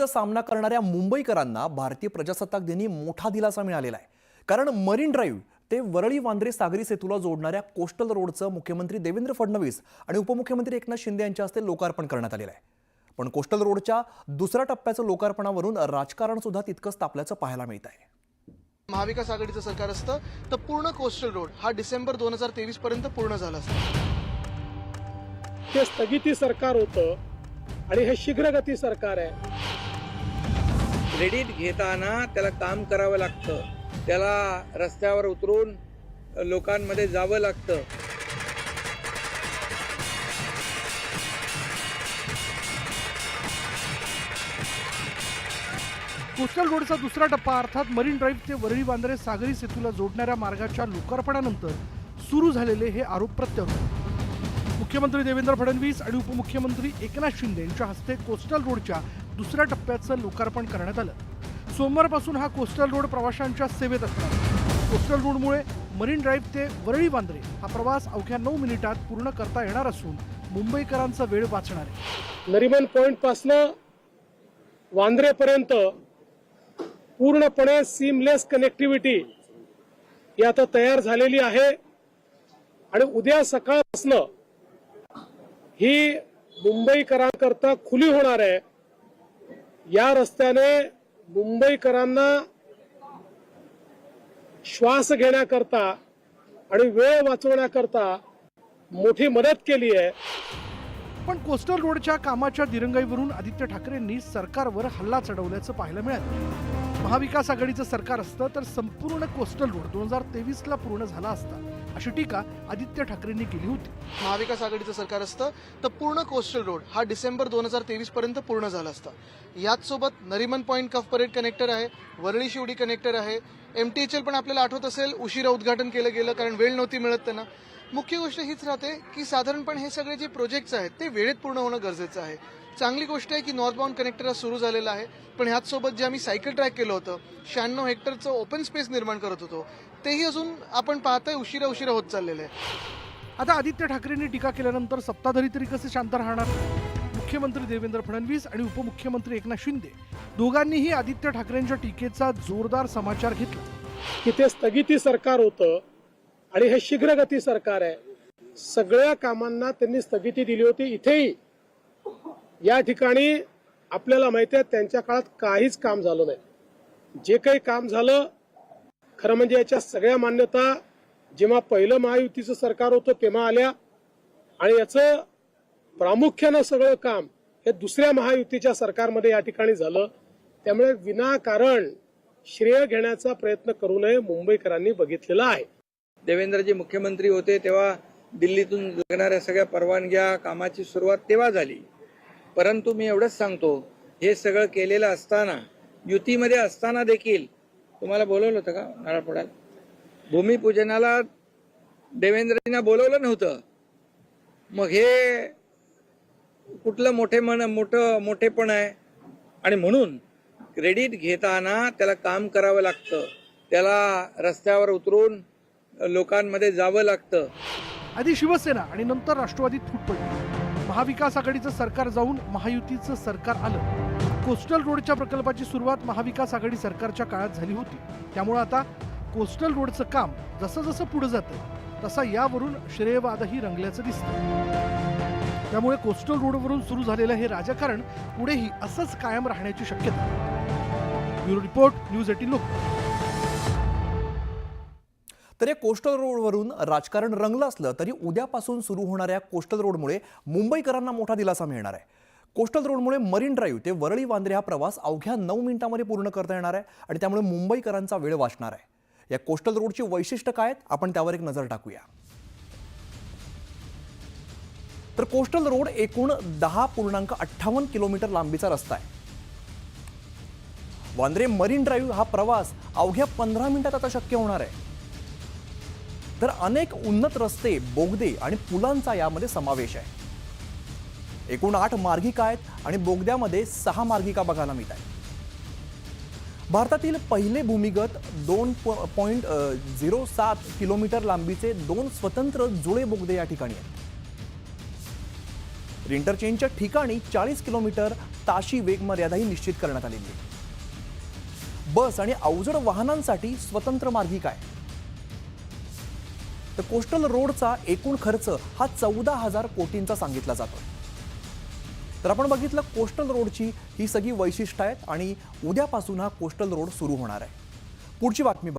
सामना करणाऱ्या मुंबईकरांना भारतीय प्रजासत्ताक दिनी मोठा दिलासा मिळालेला आहे। कारण मरीन ड्राईव्ह ते वरळी वांद्रे सागरी सेतूला जोडणाऱ्या कोस्टल रोडचं मुख्यमंत्री देवेंद्र फडणवीस आणि उपमुख्यमंत्री एकनाथ शिंदे यांच्या हस्ते लोकार्पण करण्यात आलेलं आहे। पण कोस्टल रोडच्या दुसऱ्या टप्प्याचं लोकार्पणावरून राजकारण सुद्धा तितकंच तापल्याचं पाहायला मिळत आहे। महाविकास आघाडीचं सरकार असतं तर पूर्ण कोस्टल रोड हा डिसेंबर 2023 पर्यंत पूर्ण झाला असता। ते स्थगिती सरकार होतं आणि हे शीघ्रगती सरकार आहे। क्रेडिट घेताना त्याला काम करावं लागतं, त्याला रस्त्यावर उतरून लोकांमध्ये जावं लागतं। कोस्टल रोडचा दुसरा टप्पा अर्थात मरीन ड्राईव्ह ते वरळी वांद्रे सागरी सेतूला जोडणाऱ्या मार्गाच्या लोकार्पणानंतर सुरू झालेले हे आरोप प्रत्यारोप मुख्यमंत्री देवेंद्र फडणवीस आणि उपमुख्यमंत्री एकनाथ शिंदे यांच्या हस्ते कोस्टल रोडच्या दुसऱ्या टप्प्याचं लोकार्पण करण्यात आलं। सोमवारपासून हा कोस्टल रोड प्रवाशांच्या सेवेत असणार। कोस्टल रोडमुळे मरीन ड्राईव्ह ते वरळी वांद्रे हा प्रवास अवघ्या 9 मिनिटात पूर्ण करता येणार असून मुंबईकरांचा वेळ वाचणार आहे। नरिमन पॉइंट पासनं वांद्रेपर्यंत पूर्णपणे सीमलेस कनेक्टिव्हिटी ही आता तयार झालेली आहे आणि उद्या सकाळपासून ही मुंबईकरांकरता खुली होणार आहे। या रस्त्याने मुंबईकरांना श्वास घेण्याकरता आणि वेळ वाचवण्याकरता मोठी मदत केली आहे। पण कोस्टल रोडच्या कामाच्या दिरंगाईवरून आदित्य ठाकरेंनी सरकारवर हल्ला चढवल्याचं पाहायला मिळालं। महाविकास आघाडीचं सरकार असतं तर संपूर्ण कोस्टल रोड 2023ला पूर्ण झाला असता अशी टीका आदित्य ठाकरेंनी केली होती। महाविकास आघाडीचं सरकार असतं तर पूर्ण कोस्टल रोड हा डिसेंबर 2023 पर्यंत पूर्ण झाला असता। याच सोबत नरिमन पॉइंट कफ परेड कनेक्टर आहे, वरळी शिवडी कनेक्टर आहे, MTHL पण आपल्याला आठवत असेल उशिरा उद्घाटन केलं गेलं कारण वेळ नव्हती मिळत त्यांना। मुख्य गोष्ट हीच राहते की साधारणपणे हे सगळे जे प्रोजेक्ट्स आहेत ते वेळेत पूर्ण होणं गरजेचं आहे। चांगली गोष्ट आहे की नॉर्थबाउंड कनेक्टर सुरू झालेला आहे, पण ह्याच सोबत जे आम्ही सायकल ट्रॅक केलं होतं 96 हेक्टरचं ओपन स्पेस निर्माण करत होतो तेही अजून आपण पाहतोय उशिरा होत चाललेलं आहे। आता आदित्य ठाकरेंनी टीका केल्यानंतर सत्ताधारी तरी कसे शांत राहणार? मुख्यमंत्री देवेंद्र फडणवीस आणि उपमुख्यमंत्री एकनाथ शिंदे दोघांनीही आदित्य ठाकरेंच्या टीकेचा जोरदार समाचार घेतला। की ते स्थगिती सरकार होतं आणि हे शीघ्रगती सरकार आहे। सगळ्या कामांना त्यांनी स्थगिती दिली होती। इथेही या ठिकाणी आपल्याला माहिती आहे त्यांच्या काळात काहीच काम झालं नाही। जे काही काम झालं खरं म्हणजे याच्या सगळ्या मान्यता जेव्हा पहिलं महायुतीचं सरकार होतं तेव्हा आल्या आणि याचं प्रामुख्यानं सगळं काम हे दुसऱ्या महायुतीच्या सरकारमध्ये या ठिकाणी झालं। त्यामुळे विनाकारण श्रेय घेण्याचा प्रयत्न करू नये मुंबईकरांनी बघितलेला आहे। देवेंद्रजी मुख्यमंत्री होते तेव्हा दिल्लीतून लागणाऱ्या सगळ्या परवानग्या कामाची सुरुवात तेव्हा झाली। परंतु मी एवढंच सांगतो, हे सगळं केलेलं असताना युतीमध्ये असताना देखील तुम्हाला बोलवलं होतं का नारळ फोडायला? भूमिपूजनाला देवेंद्रजींना बोलवलं नव्हतं। मग हे कुठलं मोठेपण आहे? आणि म्हणून क्रेडिट घेताना त्याला काम करावं लागतं, त्याला रस्त्यावर उतरून लोकांमध्ये जावं लागतं। आधी शिवसेना आणि नंतर राष्ट्रवादीत फूट पडली। महाविकास आघाडीचं सरकार जाऊन महायुतीचं सरकार आलं। कोस्टल रोडच्या प्रकल्पाची सुरुवात महाविकास आघाडी सरकारच्या काळात झाली होती। त्यामुळे आता कोस्टल रोडचं काम जसं जसं पुढे जातं तसा यावरून श्रेयवादही रंगल्याचं दिसतं। त्यामुळे कोस्टल रोडवरून सुरू झालेलं हे राजकारण पुढेही असंच कायम राहण्याची शक्यता आहे। Bureau report, news 18 Lokmat. तर या कोस्टल रोडवरून राजकारण रंगलं असलं तरी उद्यापासून सुरू होणाऱ्या कोस्टल रोडमुळे मुंबईकरांना मोठा दिलासा मिळणार आहे। कोस्टल रोडमुळे मरीन ड्राईव्ह ते वरळी वांद्रे हा प्रवास अवघ्या 9 मिनिटांमध्ये पूर्ण करता येणार आहे आणि त्यामुळे मुंबईकरांचा वेळ वाचणार आहे। या कोस्टल रोडची वैशिष्ट्य काय आहेत आपण त्यावर एक नजर टाकूया। तर कोस्टल रोड एकूण 10.58 किलोमीटर लांबीचा रस्ता आहे। वांद्रे मरीन ड्राईव्ह हा प्रवास अवघ्या 15 मिनिटात आता शक्य होणार आहे। तर अनेक उन्नत रस्ते, बोगदे आणि पुलांचा यामध्ये समावेश आहे। एकूण 8 मार्गिका आहेत आणि बोगद्यामध्ये 6 मार्गिका बघायला मिळतात। भारतातील पहिले भूमिगत 2.07 किलोमीटर लांबीचे 2 स्वतंत्र जुळे बोगदे या ठिकाणी आहेत। इंटरचेंजच्या ठिकाणी 40 किलोमीटर ताशी वेग मर्यादाही निश्चित करण्यात आलेली आहे. बस आणि अवजड वाहनांसाठी स्वतंत्र मार्गिका आहे. तर कोस्टल रोडचा एकूण खर्च हा 14,000 कोटींचा सांगितला जातो. तर आपण बघितलं कोस्टल रोडची ही सगळी वैशिष्ट्य आहेत आणि उद्यापासून हा कोस्टल रोड सुरू होणार आहे. पुढची बातमी